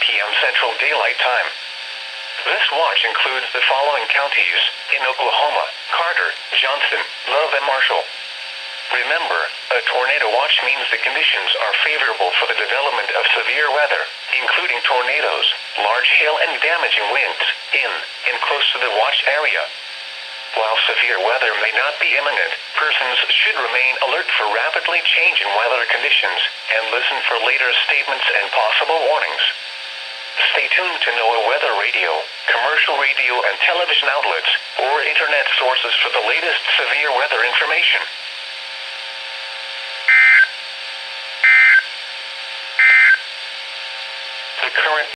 p.m. Central Daylight Time. This watch includes the following counties in Oklahoma: Carter, Johnston, Love, and Marshall. Remember, a tornado watch means the conditions are favorable for the development of severe weather, including tornadoes, large hail, and damaging winds in and close to the watch area. While severe weather may not be imminent, persons should remain alert for rapidly changing weather conditions and listen for later statements and possible warnings. Stay tuned to NOAA weather radio, commercial radio and television outlets, or internet sources for the latest severe weather information. The current